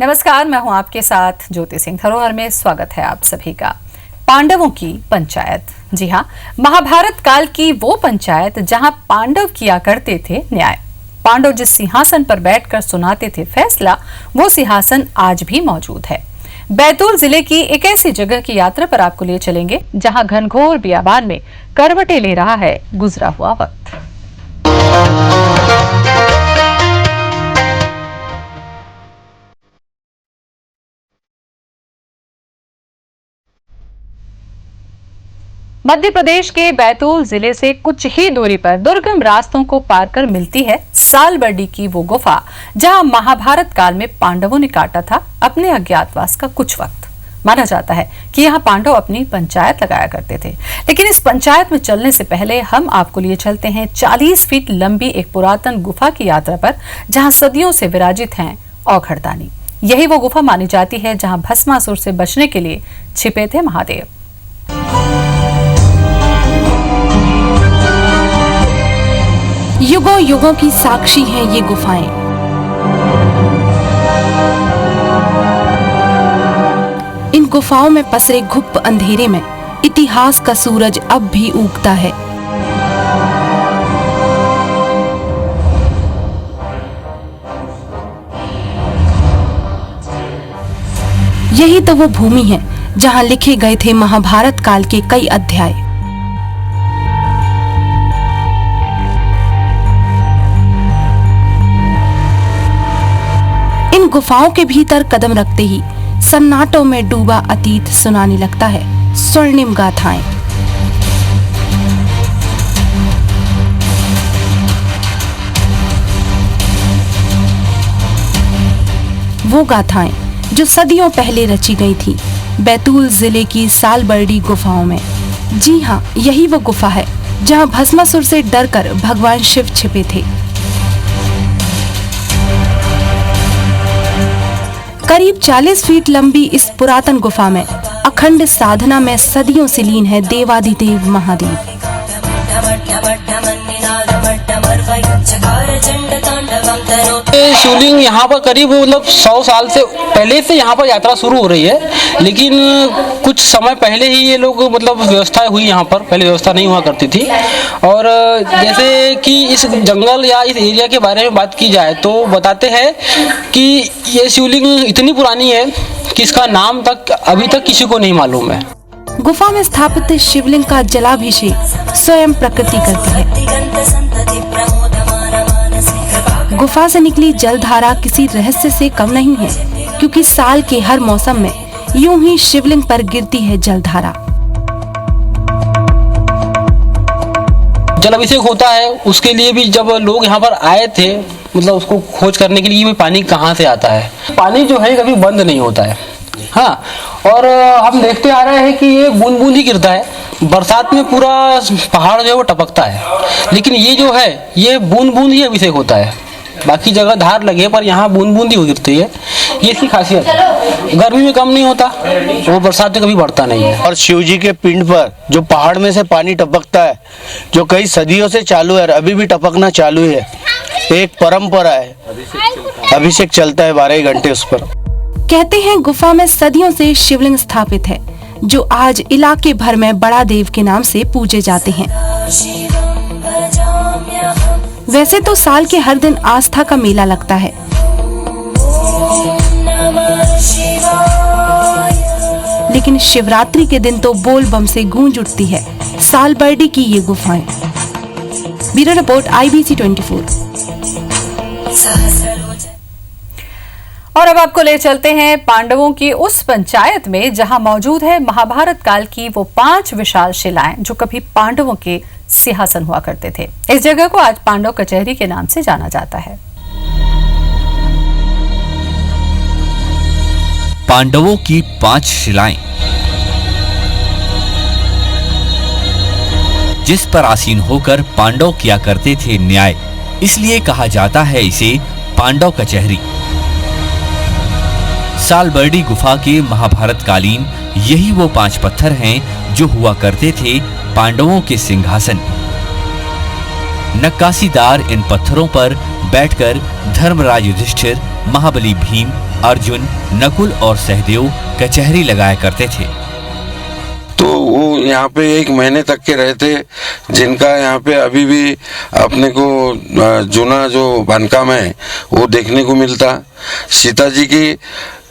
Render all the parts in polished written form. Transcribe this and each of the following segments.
नमस्कार, मैं हूं आपके साथ ज्योति सिंह। धरोहर में स्वागत है आप सभी का। पांडवों की पंचायत, जी हां, महाभारत काल की वो पंचायत जहां पांडव किया करते थे न्याय। पांडव जिस सिंहासन पर बैठकर सुनाते थे फैसला, वो सिंहासन आज भी मौजूद है। बैतूल जिले की एक ऐसी जगह की यात्रा पर आपको ले चलेंगे जहां घनघोर बियाबान में करवटें ले रहा है गुजरा हुआ वक्त। मध्य प्रदेश के बैतूल जिले से कुछ ही दूरी पर दुर्गम रास्तों को पार कर मिलती है सालबर्डी की वो गुफा जहां महाभारत काल में पांडवों ने काटा था अपने अज्ञातवास का कुछ वक्त। माना जाता है कि यहाँ पांडव अपनी पंचायत लगाया करते थे, लेकिन इस पंचायत में चलने से पहले हम आपको लिए चलते हैं 40 फीट लंबी एक पुरातन गुफा की यात्रा पर, जहाँ सदियों से विराजित हैं औघड़दानी। यही वो गुफा मानी जाती है जहाँ भस्मासुर से बचने के लिए छिपे थे महादेव। युगों युगों की साक्षी हैं ये गुफाएं। इन गुफाओं में पसरे गुप्त अंधेरे में इतिहास का सूरज अब भी उगता है। यही तो वो भूमि है जहां लिखे गए थे महाभारत काल के कई अध्याय। इन गुफाओं के भीतर कदम रखते ही सन्नाटों में डूबा अतीत सुनाने लगता है स्वर्णिम गाथाएं। वो गाथाएं जो सदियों पहले रची गई थी बैतूल जिले की सालबर्डी गुफाओं में। जी हाँ, यही वो गुफा है जहाँ भस्मासुर से डरकर भगवान शिव छिपे थे। करीब 40 फीट लंबी इस पुरातन गुफा में अखंड साधना में सदियों से लीन है देवाधिदेव महादेव। शिवलिंग यहाँ पर करीब 100 साल से पहले से यहाँ पर यात्रा शुरू हो रही है, लेकिन कुछ समय पहले ही ये लोग व्यवस्था हुई यहाँ पर, पहले व्यवस्था नहीं हुआ करती थी। और जैसे कि इस जंगल या इस एरिया के बारे में बात की जाए तो बताते हैं कि ये शिवलिंग इतनी पुरानी है कि इसका नाम तक अभी तक किसी को नहीं मालूम है। गुफा में स्थापित शिवलिंग का जलाभिषेक स्वयं प्रकृति करती है। गुफा से निकली जलधारा किसी रहस्य से कम नहीं है, क्योंकि साल के हर मौसम में यूं ही शिवलिंग पर गिरती है जलधारा। जलाभिषेक होता है, उसके लिए भी जब लोग यहाँ पर आए थे, उसको खोज करने के लिए पानी कहाँ से आता है। पानी जो है कभी बंद नहीं होता है। हाँ, और हम देखते आ रहे हैं कि ये बूंद बूंद ही गिरता है। बरसात में पूरा पहाड़ जो है वो टपकता है, लेकिन ये जो है ये बूंद बूंद ही अभिषेक होता है। बाकी जगह धार लगे पर यहाँ बूंद बूंद ही गिरती है, ये इसकी खासियत है। गर्मी में कम नहीं होता, वो बरसात में कभी बढ़ता नहीं है। और शिव जी के पिंड पर जो पहाड़ में से पानी टपकता है, जो कई सदियों से चालू है, अभी भी टपकना चालू है, एक परंपरा है। अभिषेक चलता है 12 घंटे उस पर। कहते हैं गुफा में सदियों से शिवलिंग स्थापित है, जो आज इलाके भर में बड़ा देव के नाम से पूजे जाते हैं। वैसे तो साल के हर दिन आस्था का मेला लगता है, लेकिन शिवरात्रि के दिन तो बोल बम से गूंज उठती है सालबर्डी की ये गुफाएं। Bureau report IBC 24। और अब आपको ले चलते हैं पांडवों की उस पंचायत में जहां मौजूद है महाभारत काल की वो 5 विशाल शिलाएं जो कभी पांडवों के सिंहासन हुआ करते थे। इस जगह को आज पांडव कचहरी के नाम से जाना जाता है। पांडवों की 5 शिलाएं, जिस पर आसीन होकर पांडव किया करते थे न्याय, इसलिए कहा जाता है इसे पांडव कचहरी। सालबर्डी गुफा के महाभारत कालीन यही वो 5 पत्थर हैं जो हुआ करते थे पांडवों के सिंहासन। नक्काशीदार इन पत्थरों पर बैठकर धर्मराज युधिष्ठिर महाबली भीम, अर्जुन, नकुल और सहदेव कचहरी लगाया करते थे। तो वो यहाँ पे 1 महीने तक के रहे थे, जिनका यहाँ पे अभी भी अपने को जूना जो बांधकाम है वो देखने को मिलता। सीता जी की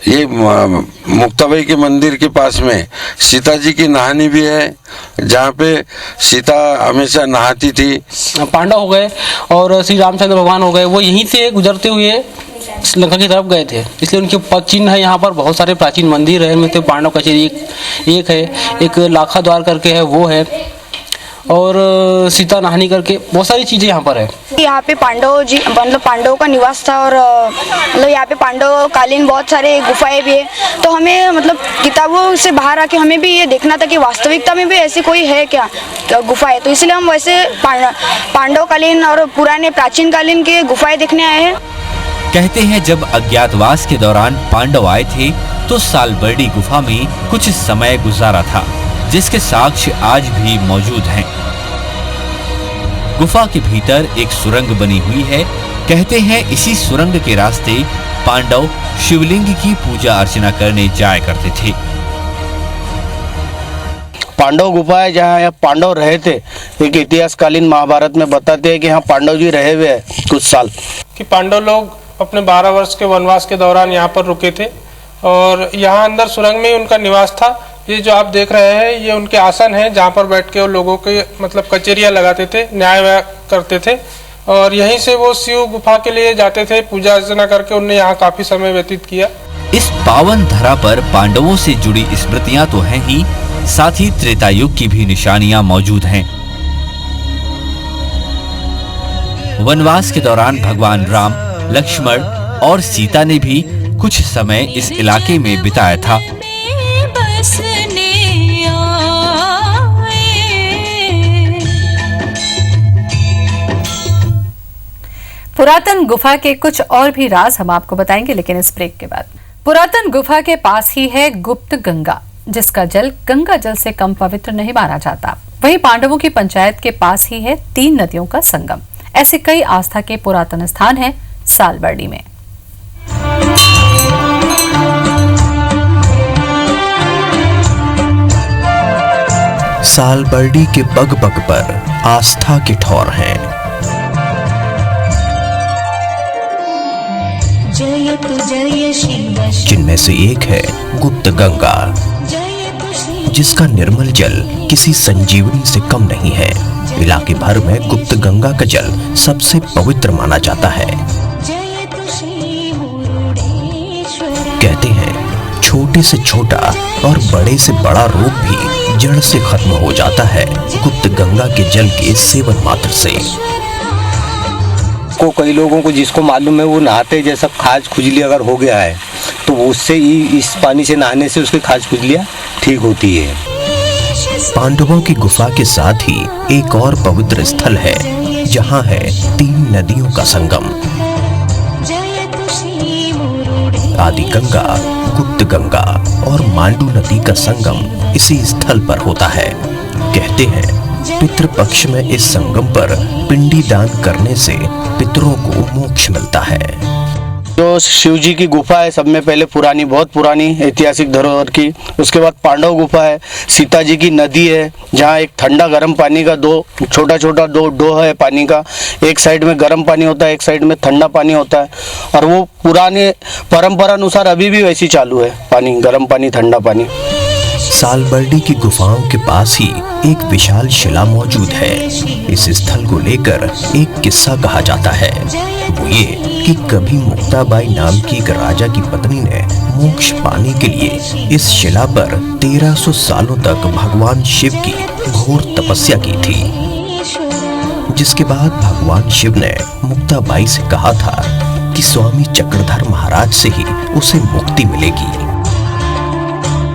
ये मुक्ताबाई के मंदिर के पास में सीता जी की नहानी भी है, जहाँ पे सीता हमेशा नहाती थी। पांडव हो गए और श्री रामचंद्र भगवान हो गए, वो यहीं से गुजरते हुए लंका की तरफ गए थे, इसलिए उनके पद चिन्ह है। यहाँ पर बहुत सारे प्राचीन मंदिर है, इनमें से पांडव कचेरी एक है, एक लाखा द्वार करके है वो है, और सीता नहानी करके बहुत सारी चीजें यहाँ पर है। यहाँ पे पांडव जी मतलब पांडवों का निवास था, और मतलब यहाँ पे पांडव कालीन बहुत सारे गुफाएं भी है। तो हमें मतलब किताबों से बाहर आके हमें भी ये देखना था कि वास्तविकता में भी ऐसी कोई है क्या गुफा है। तो इसलिए हम वैसे पांडव कालीन और पुराने प्राचीन कालीन के गुफाएं देखने आए हैं। कहते हैं जब अज्ञातवास के दौरान पांडव आए थे तो सालबर्डी गुफा में कुछ समय गुजारा था, जिसके साक्ष्य आज भी मौजूद हैं। गुफा के भीतर एक सुरंग बनी हुई है। कहते हैं इसी सुरंग के रास्ते पांडव शिवलिंग की पूजा अर्चना करने जाया करते थे। पांडव गुफा है जहाँ यहाँ पांडव रहे थे। एक इतिहासकालीन महाभारत में बताते हैं कि यहाँ पांडव जी रहे हुए हैं कुछ साल। कि पांडव लोग अपने 12 वर्ष के वनवास के दौरान यहाँ पर रुके थे, और यहाँ अंदर सुरंग में उनका निवास था। ये जो आप देख रहे हैं ये उनके आसन हैं, जहाँ पर बैठ के वो लोगों के मतलब कचेरियाँ लगाते थे, न्याय करते थे, और यहीं से वो शिव गुफा के लिए जाते थे। पूजा अर्चना करके उन्होंने यहाँ काफी समय व्यतीत किया। इस पावन धरा पर पांडवों से जुड़ी स्मृतियां तो हैं ही, साथ ही त्रेता युग की भी निशानियां मौजूद हैं। वनवास के दौरान भगवान राम, लक्ष्मण और सीता ने भी कुछ समय इस इलाके में बिताया था। पुरातन गुफा के कुछ और भी राज हम आपको बताएंगे, लेकिन इस ब्रेक के बाद। पुरातन गुफा के पास ही है गुप्त गंगा, जिसका जल गंगा जल से कम पवित्र नहीं माना जाता। वहीं पांडवों की पंचायत के पास ही है 3 नदियों का संगम। ऐसे कई आस्था के पुरातन स्थान हैं सालबर्डी में। सालबर्डी के पग पग पर आस्था के ठौर हैं। जिनमें से एक है गुप्त गंगा, जिसका निर्मल जल किसी संजीवनी से कम नहीं है। इलाके भर में गुप्त गंगा का जल सबसे पवित्र माना जाता है। कहते हैं छोटे से छोटा और बड़े से बड़ा रोग भी जड़ से खत्म हो जाता है गुप्त गंगा के जल के सेवन मात्र से। को कई लोगों को जिसको मालूम है वो नहाते जैसा खाज खुजली अगर हो गया है तो उससे ही इस पानी से नहाने से उसकी खाज खुजलियाँ ठीक होती है। पांडवों की गुफा के साथ ही एक और पवित्र स्थल है, जहाँ है 3 नदियों का संगम। आदि गंगा, गुप्त गंगा और मांडू नदी का संगम इसी स्थल पर होता है। कहते हैं पितृपक्ष में इस संगम पर पिंडी दान करने से पितरों को मोक्ष मिलता है। जो शिव जी की गुफा है सब में पहले पुरानी, बहुत पुरानी ऐतिहासिक धरोहर की। उसके बाद पांडव गुफा है, सीता जी की नदी है, जहाँ एक ठंडा गर्म पानी का छोटा छोटा डो है पानी का। एक साइड में गर्म पानी होता है, एक साइड में ठंडा पानी होता है, और वो पुराने परंपरा अनुसार अभी भी वैसी चालू है, पानी गर्म पानी ठंडा पानी। सालबर्डी की गुफाओं के पास ही एक विशाल शिला मौजूद है। इस स्थल को लेकर एक किस्सा कहा जाता है। वो ये कि कभी मुक्ताबाई नाम की एक राजा की पत्नी ने मोक्ष पाने के लिए इस शिला पर 1300 सालों तक भगवान शिव की घोर तपस्या की थी, जिसके बाद भगवान शिव ने मुक्ताबाई से कहा था कि स्वामी चक्रधर महाराज से ही उसे मुक्ति मिलेगी।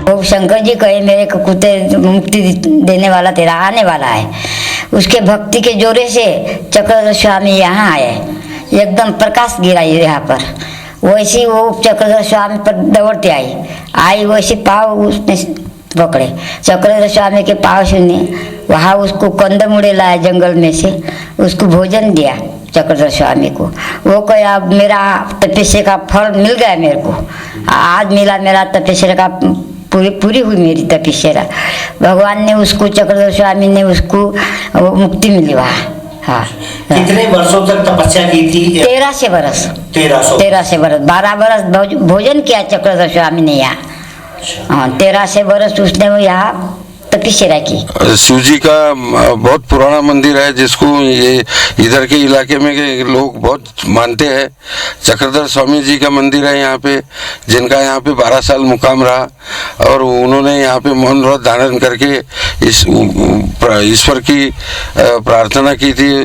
वो शंकर जी कहे मेरे को कुत्ते मुक्ति देने वाला तेरा आने वाला है। उसके भक्ति के जोरे से चक्रधर स्वामी यहाँ आए, एकदम प्रकाश गिरा यहाँ पर। वैसे वो चक्रधर स्वामी पर दौड़ते आई वैसे पाव उसने पकड़े। चक्रधर स्वामी के पाव सुने, वहाँ उसको कंदमूड़े लाए जंगल में से, उसको भोजन दिया, चक्रधर स्वामी को। वो कहा अब मेरा तपस्या का फल मिल गया मेरे को, आज मिला मेरा तपस्या का पूरी हुई मेरी तपस्या। भगवान ने उसको, चक्रधर स्वामी ने उसको मुक्ति मिली वहाँ। हाँ। कितने वर्षों तक तपस्या की थी? 13 से बरस। 12 बरस भोजन किया चक्रधर स्वामी ने यहाँ। हाँ, 13 से बरस उसने वो यहाँ तपस्या की। शिव जी का बहुत पुराना मंदिर है जिसको ये इधर के इलाके में के लोग बहुत मानते हैं। चक्रधर स्वामी जी का मंदिर है यहाँ पे, जिनका यहाँ पे 12 साल मुकाम रहा और उन्होंने यहाँ पे मौन व्रत धारण करके इस ईश्वर की प्रार्थना की थी।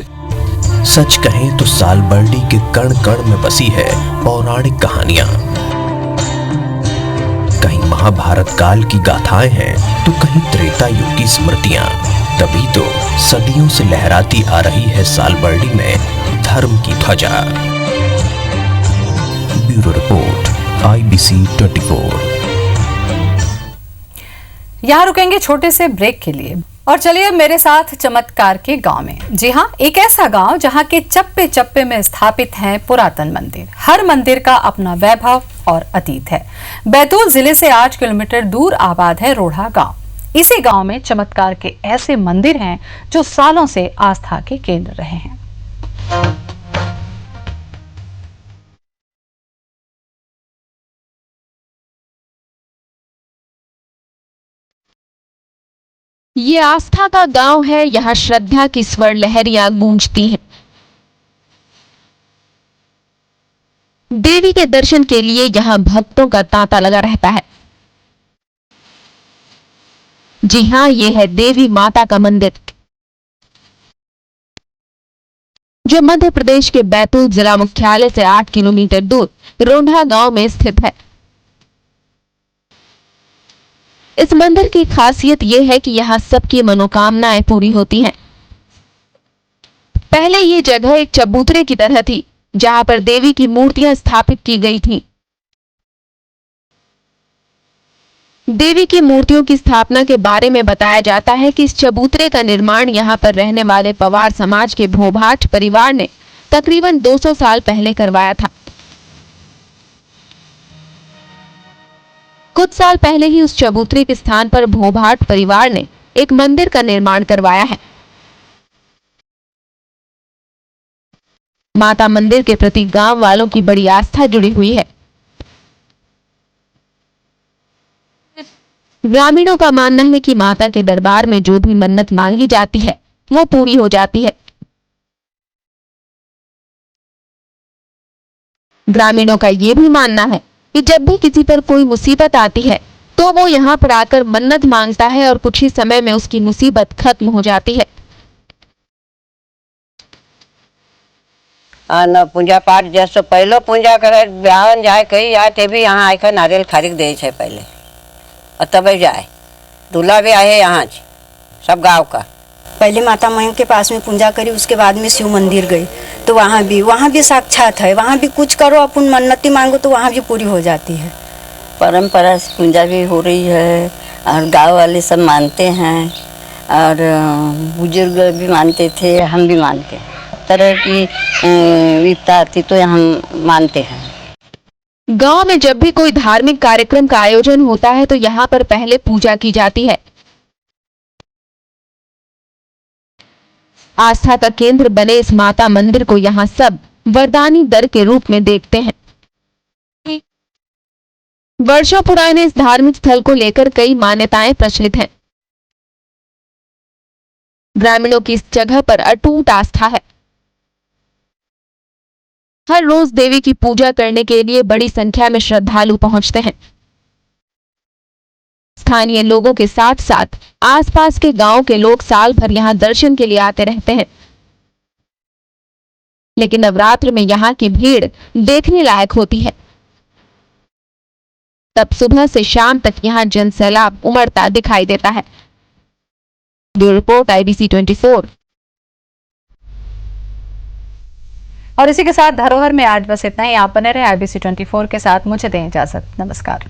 सच कहें तो सालबर्डी के कण कण में बसी है पौराणिक कहानियां। कहीं महाभारत काल की गाथाएं हैं तो कहीं त्रेता युग की स्मृतियां। तभी तो सदियों से लहराती आ रही है सालबर्डी में धर्म की ध्वजा। Bureau report, IBC 24। यहाँ रुकेंगे छोटे से ब्रेक के लिए और चलिए अब मेरे साथ चमत्कार के गांव में। जी हाँ, एक ऐसा गांव जहाँ के चप्पे चप्पे में स्थापित हैं पुरातन मंदिर। हर मंदिर का अपना वैभव और अतीत है। बैतूल जिले से 8 किलोमीटर दूर आबाद है रोढ़ा गांव। इसी गांव में चमत्कार के ऐसे मंदिर हैं जो सालों से आस्था के केंद्र रहे हैं। ये आस्था का गांव है। यहाँ श्रद्धा की स्वर लहरियां गूंजती हैं। देवी के दर्शन के लिए यहाँ भक्तों का तांता लगा रहता है। जी हाँ, ये है देवी माता का मंदिर जो मध्य प्रदेश के बैतूल जिला मुख्यालय से 8 किलोमीटर दूर रोढ़ा गांव में स्थित है। इस मंदिर की खासियत यह है कि यहाँ सबकी मनोकामनाएं पूरी होती हैं। पहले ये जगह एक चबूतरे की तरह थी जहां पर देवी की मूर्तियां स्थापित की गई थीं। देवी की मूर्तियों की स्थापना के बारे में बताया जाता है कि इस चबूतरे का निर्माण यहाँ पर रहने वाले पवार समाज के भोभाट परिवार ने तकरीबन 200 साल पहले करवाया था। कुछ साल पहले ही उस चबूतरे के स्थान पर भोभाट परिवार ने एक मंदिर का निर्माण करवाया है। माता मंदिर के प्रति गांव वालों की बड़ी आस्था जुड़ी हुई है। ग्रामीणों का मानना है कि माता के दरबार में जो भी मन्नत मांगी जाती है वो पूरी हो जाती है। ग्रामीणों का ये भी मानना है कि जब भी किसी पर कोई मुसीबत आती है तो वो यहाँ पर आकर मन्नत मांगता है और कुछ ही समय में उसकी मुसीबत खत्म हो जाती है। न पूजा पाठ जैसे पहले पूजा करे ब्याहन जाए कहीं जाए ते भी यहाँ आकर नारियल खारिक दे छे पहले और तब जाए। दूल्हा भी आए यहाँ सब गांव का। पहले माता मयंक के पास में पूजा करी, उसके बाद में शिव मंदिर गई तो वहाँ भी साक्षात है। वहाँ भी कुछ करो अपन मन्नती मांगो तो वहाँ भी पूरी हो जाती है। परंपरा से पूजा भी हो रही है और गांव वाले सब मानते हैं और बुजुर्ग भी मानते थे, हम भी मानते हैं। तरह की विपता आती तो हम मानते हैं। गांव में जब भी कोई धार्मिक कार्यक्रम का आयोजन होता है तो यहाँ पर पहले पूजा की जाती है। आस्था का केंद्र बने इस माता मंदिर को यहाँ सब वरदानी दर के रूप में देखते हैं। वर्षों पुराने इस धार्मिक स्थल को लेकर कई मान्यताएं प्रचलित हैं। ग्रामीणों की इस जगह पर अटूट आस्था है। हर रोज देवी की पूजा करने के लिए बड़ी संख्या में श्रद्धालु पहुंचते हैं। स्थानीय लोगों के साथ साथ आसपास के गांव के लोग साल भर यहां दर्शन के लिए आते रहते हैं। लेकिन नवरात्र में यहां की भीड़ देखने लायक होती है। तब सुबह से शाम तक यहां जनसैलाब उमड़ता दिखाई देता है। Bureau report, IBC 24। और इसी के साथ धरोहर में आज बस इतना ही। आप बने रहे IBC 24 के साथ। मुझे दें इजाजत। नमस्कार।